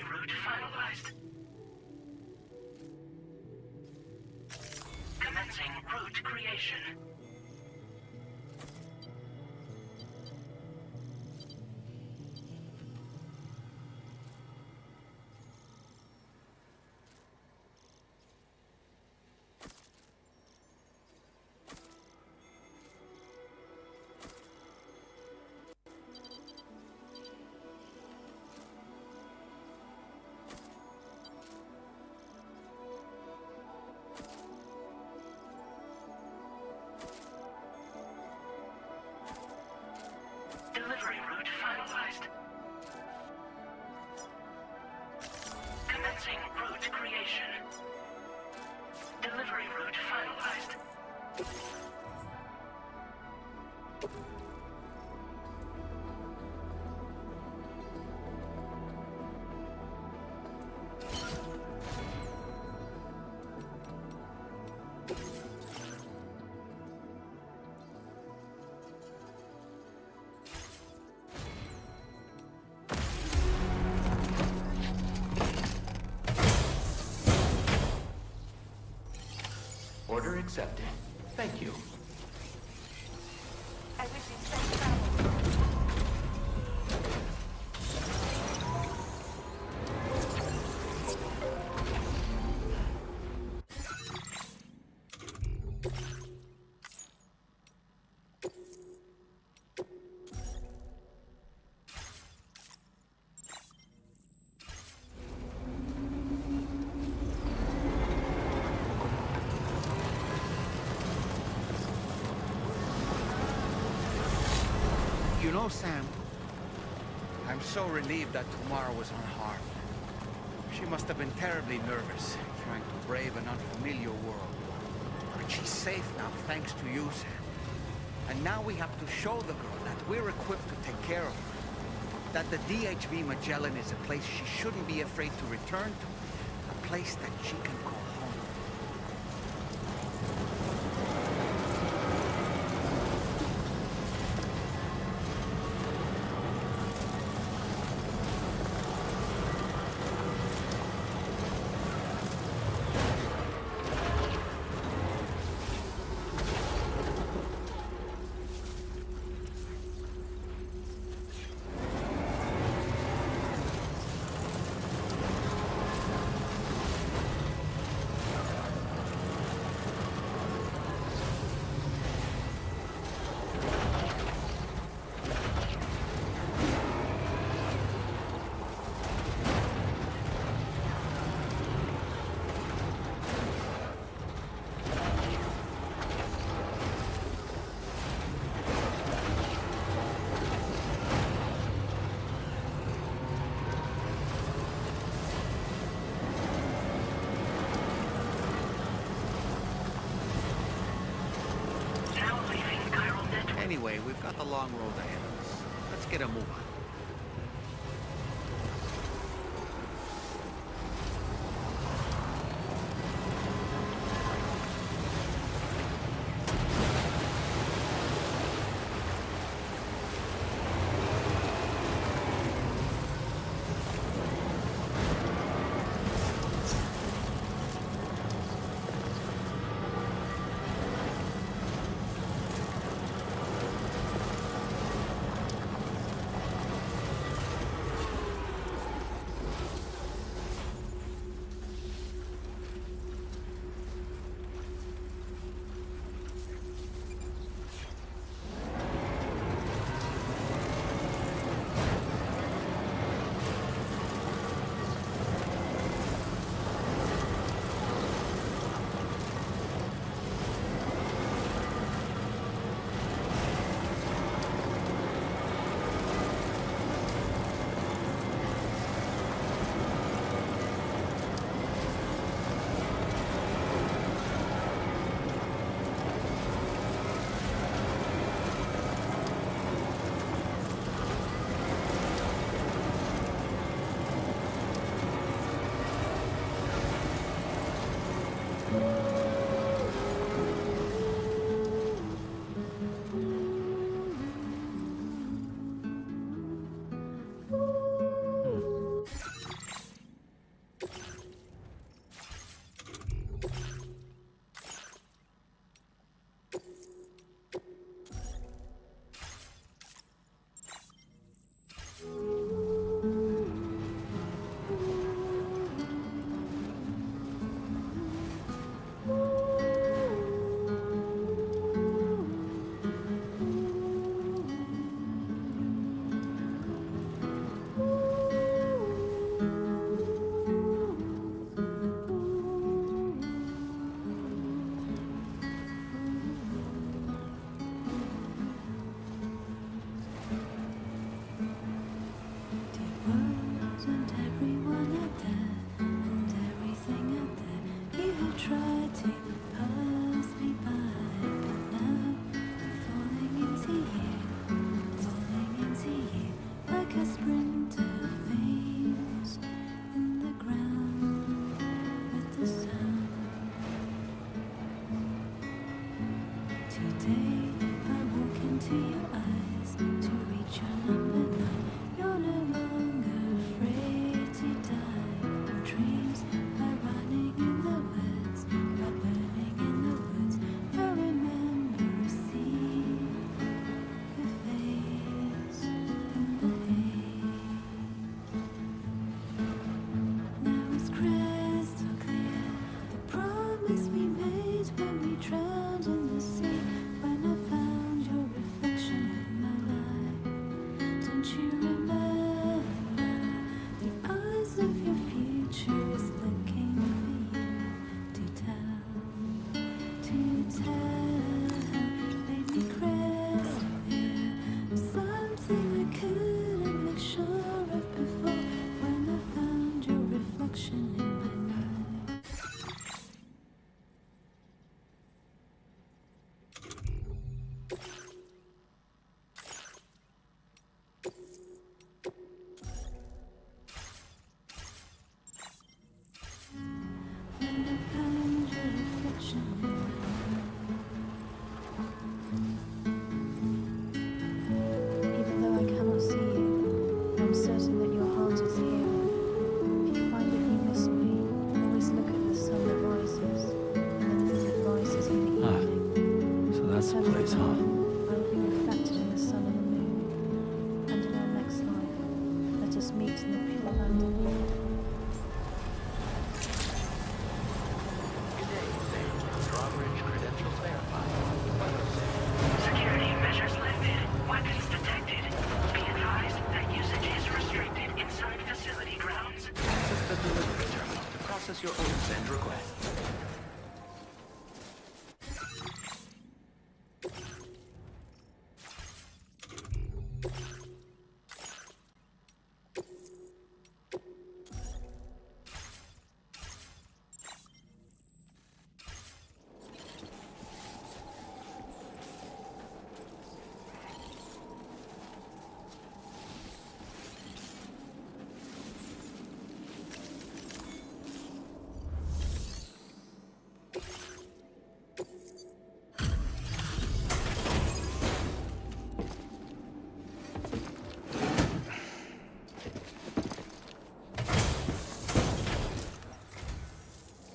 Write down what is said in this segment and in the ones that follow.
Delivery route finalized. Commencing route creation. Delivery route finalized. Commencing route creation. Delivery route finalized. Order accepted. Thank you. I wish you safe travel. You know, Sam, I'm so relieved that Tamara was unharmed. She must have been terribly nervous, trying to brave an unfamiliar world. But she's safe now, thanks to you, Sam. And now we have to show the girl that we're equipped to take care of her. That the DHV Magellan is a place she shouldn't be afraid to return to. A place that she can call home. Anyway, we've got the long road ahead of us. Let's get a move on. Security measures lifted. Weapons detected. Be advised that usage is restricted inside facility grounds. Access the delivery terminal to process your orders and requests.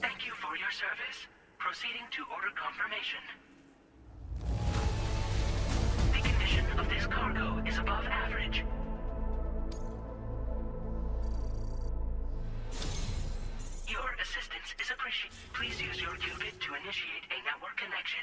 Thank you for your service. Proceeding to order confirmation. The condition of this cargo is above average. Your assistance is appreciated. Please use your qubit to initiate a network connection.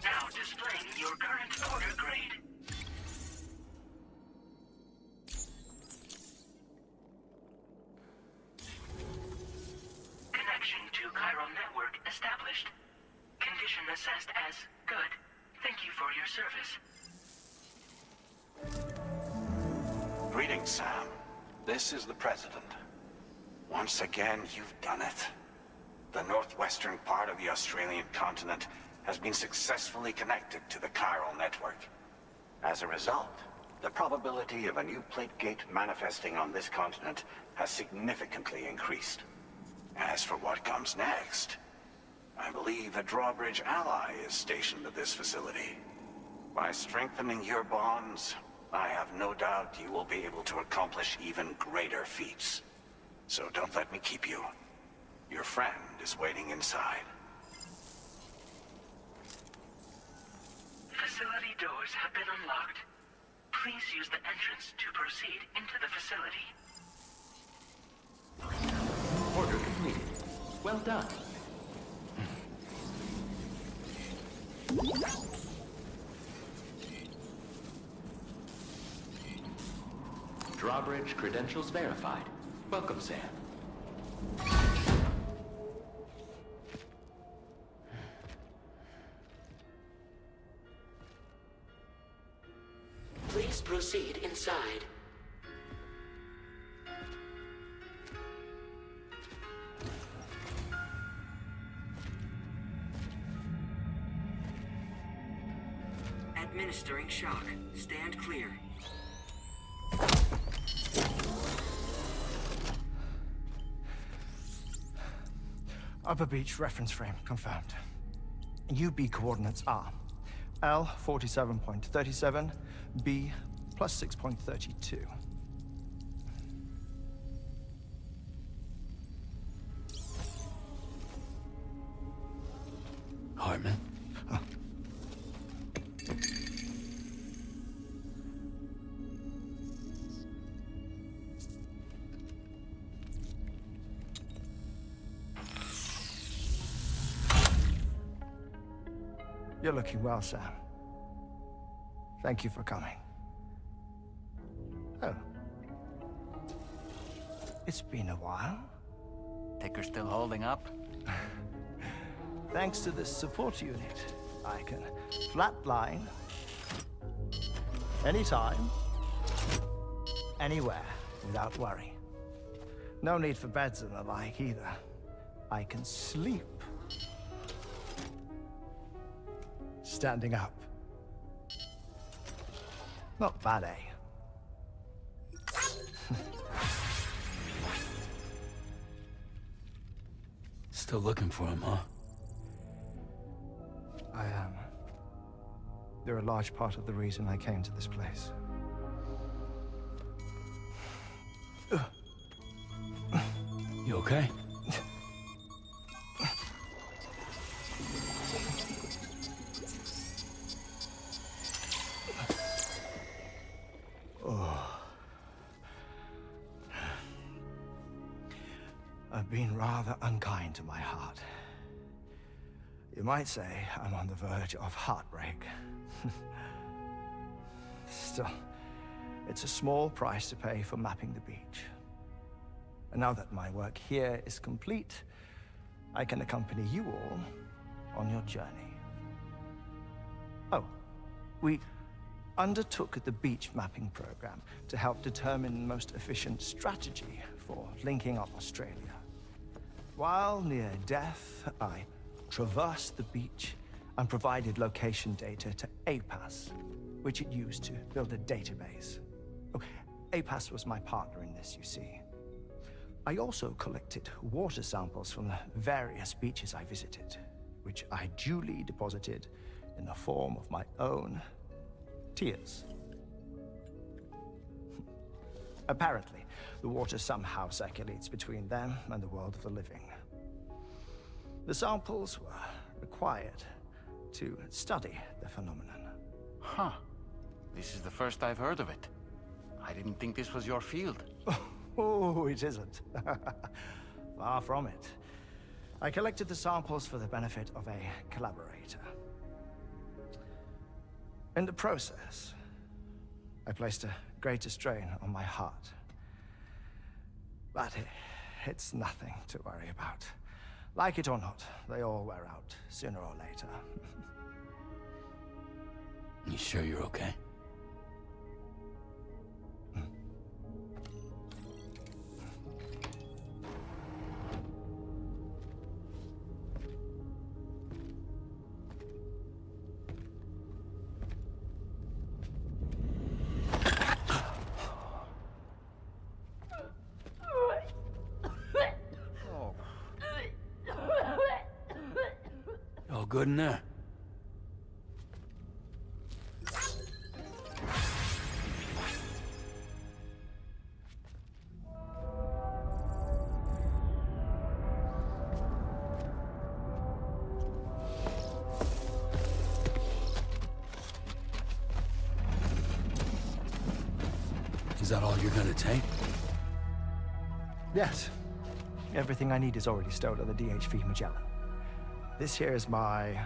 Now displaying your current order grade. Connection to chiral network established. Condition assessed as good. Thank you for your service. Greetings, Sam. This is the President. Once again, you've done it. The northwestern part of the Australian continent has been successfully connected to the chiral network. As a result, the probability of a new plate gate manifesting on this continent has significantly increased. As for what comes next, I believe a drawbridge ally is stationed at this facility. By strengthening your bonds, I have no doubt you will be able to accomplish even greater feats. So don't let me keep you. Your friend is waiting inside. Facility doors have been unlocked. Please use the entrance to proceed into the facility. Order completed. Well done. Drawbridge credentials verified. Welcome, Sam. Please proceed inside. Administering shock. Stand clear. Upper beach reference frame confirmed. UB coordinates are L 47.37, B plus 6.32. Hartman? You're looking well, Sam. Thank you for coming. Oh. It's been a while. Ticker still holding up? Thanks to this support unit, I can flatline anytime, anywhere, without worry. No need for beds and the like either. I can sleep standing up. Not bad, eh? Still looking for him, huh? I am. They're a large part of the reason I came to this place. You okay? I've been rather unkind to my heart. You might say I'm on the verge of heartbreak. Still, it's a small price to pay for mapping the beach. And now that my work here is complete, I can accompany you all on your journey. Oh, we undertook the beach mapping program to help determine the most efficient strategy for linking up Australia. While near death, I traversed the beach and provided location data to APAS, which it used to build a database. Oh, APAS was my partner in this, you see. I also collected water samples from the various beaches I visited, which I duly deposited in the form of my own tears. Apparently, the water somehow circulates between them and the world of the living. The samples were required to study the phenomenon. Huh. This is the first I've heard of it. I didn't think this was your field. Oh, it isn't. Far from it. I collected the samples for the benefit of a collaborator. In the process, I placed a greater strain on my heart. But it's nothing to worry about. Like it or not, they all wear out, sooner or later. You sure you're okay? All good in there? that all you're gonna take? Yes. Everything I need is already stored at the DHV Magellan. This here is my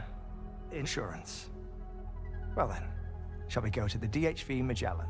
insurance. Well then, shall we go to the DHV Magellan?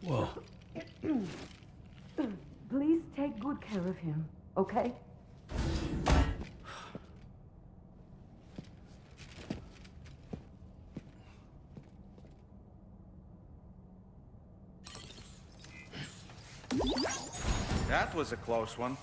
Whoa. Please take good care of him, okay? That was a close one.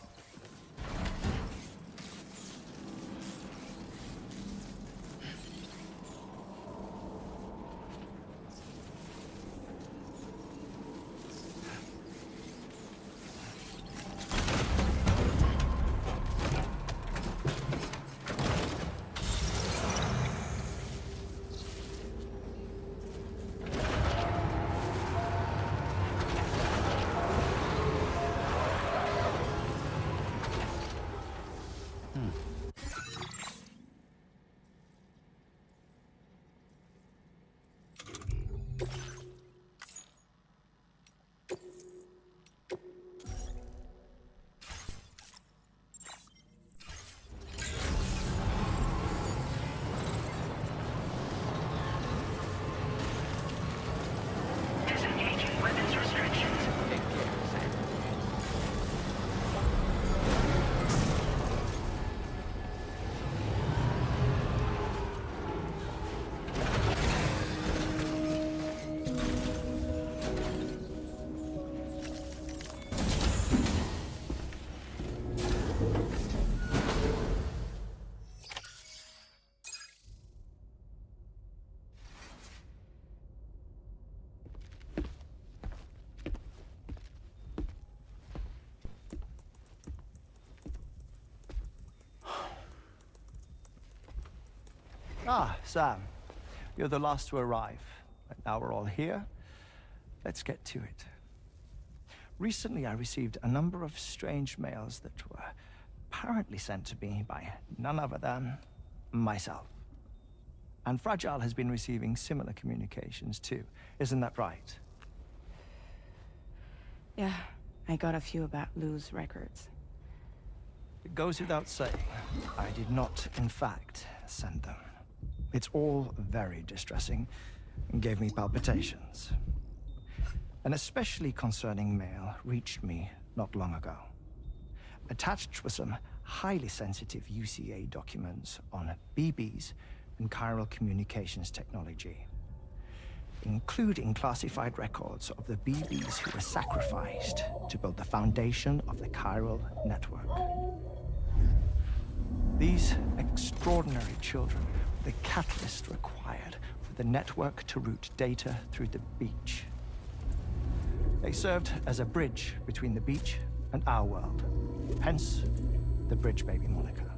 Disengaging weapons restrictions. Take care, Sam. Ah, Sam. You're the last to arrive. But now we're all here. Let's get to it. Recently, I received a number of strange mails that were apparently sent to me by none other than myself. And Fragile has been receiving similar communications too. Isn't that right? Yeah, I got a few about Lou's records. It goes without saying, I did not, in fact, send them. It's all very distressing and gave me palpitations. An especially concerning mail reached me not long ago. Attached were some highly sensitive UCA documents on BBs and chiral communications technology, including classified records of the BBs who were sacrificed to build the foundation of the chiral network. These extraordinary children were the catalyst required for the network to route data through the beach. They served as a bridge between the beach and our world, hence the Bridge Baby moniker.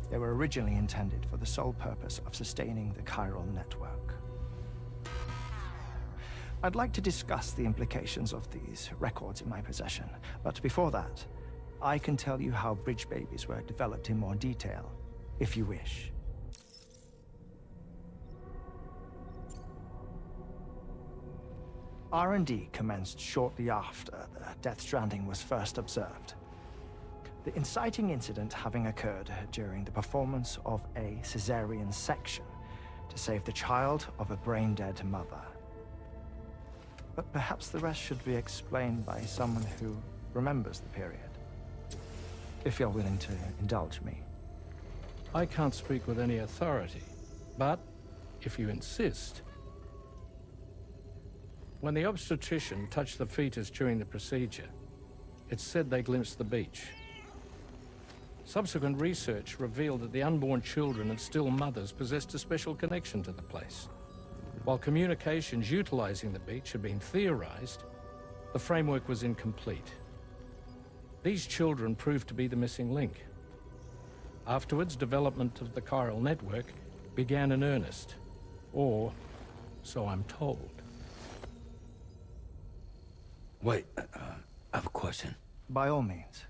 They were originally intended for the sole purpose of sustaining the chiral network. I'd like to discuss the implications of these records in my possession, but before that, I can tell you how Bridge Babies were developed in more detail, if you wish. R&D commenced shortly after the Death Stranding was first observed. The inciting incident having occurred during the performance of a cesarean section to save the child of a brain-dead mother. But perhaps the rest should be explained by someone who remembers the period. If you're willing to indulge me. I can't speak with any authority, but if you insist. When the obstetrician touched the fetus during the procedure, it said they glimpsed the beach. Subsequent research revealed that the unborn children and still mothers possessed a special connection to the place. While communications utilizing the beach had been theorized, the framework was incomplete. These children proved to be the missing link. Afterwards, development of the chiral network began in earnest, or so I'm told. Wait, I have a question. By all means.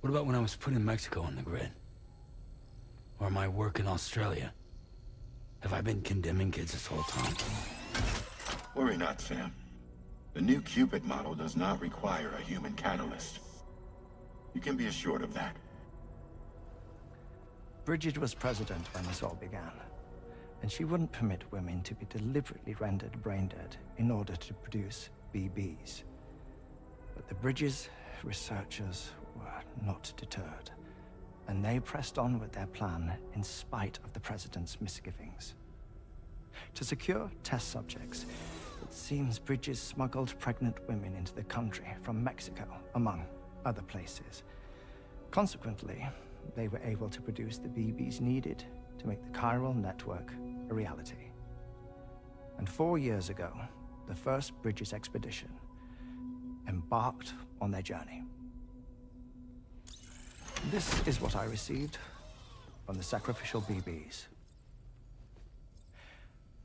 What about when I was putting Mexico on the grid? Or my work in Australia? Have I been condemning kids this whole time? Worry not, Sam. The new Cupid model does not require a human catalyst. You can be assured of that. Bridget was president when this all began, and she wouldn't permit women to be deliberately rendered brain dead in order to produce BBs. But the Bridges researchers were not deterred, and they pressed on with their plan in spite of the president's misgivings. To secure test subjects, it seems Bridges smuggled pregnant women into the country from Mexico, among other places. Consequently, they were able to produce the BBs needed to make the chiral network a reality. And 4 years ago, the first Bridges expedition embarked on their journey. This is what I received from the sacrificial BBs.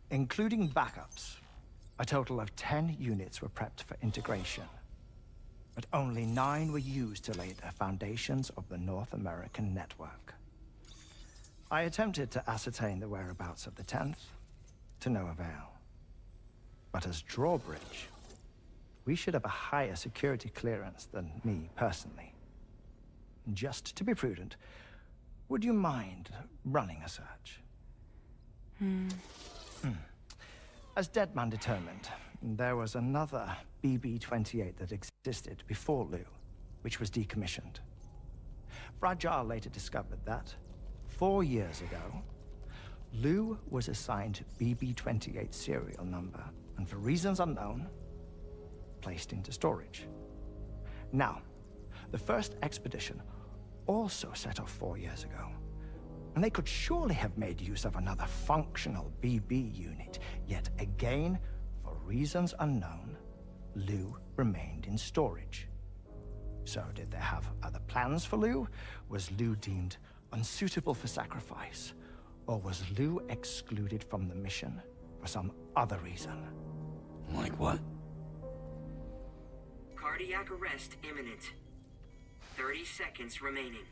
Including backups, a total of 10 units were prepped for integration, but only 9 were used to lay the foundations of the North American network. I attempted to ascertain the whereabouts of the 10th, to no avail. But as drawbridge, we should have a higher security clearance than me personally. Just to be prudent, would you mind running a search? As Deadman determined, there was another BB-28 that existed before Lou, which was decommissioned. Fragile later discovered that, 4 years ago, Lou was assigned BB-28 serial number, and for reasons unknown, placed into storage. Now, the first expedition also set off 4 years ago, and they could surely have made use of another functional BB unit, yet again, for reasons unknown, Lou remained in storage. So did they have other plans for Lou? Was Lou deemed unsuitable for sacrifice? Or was Lou excluded from the mission for some other reason? Like what? Cardiac arrest imminent. 30 seconds remaining.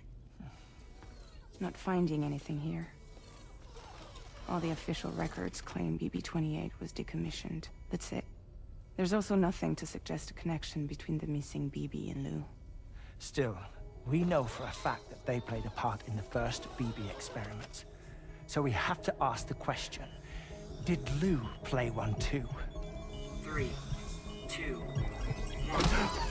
Not finding anything here. All the official records claim BB-28 was decommissioned. That's it. There's also nothing to suggest a connection between the missing BB and Lou. Still, we know for a fact that they played a part in the first BB experiments. So we have to ask the question, did Lou play one too? 3, 2, 1.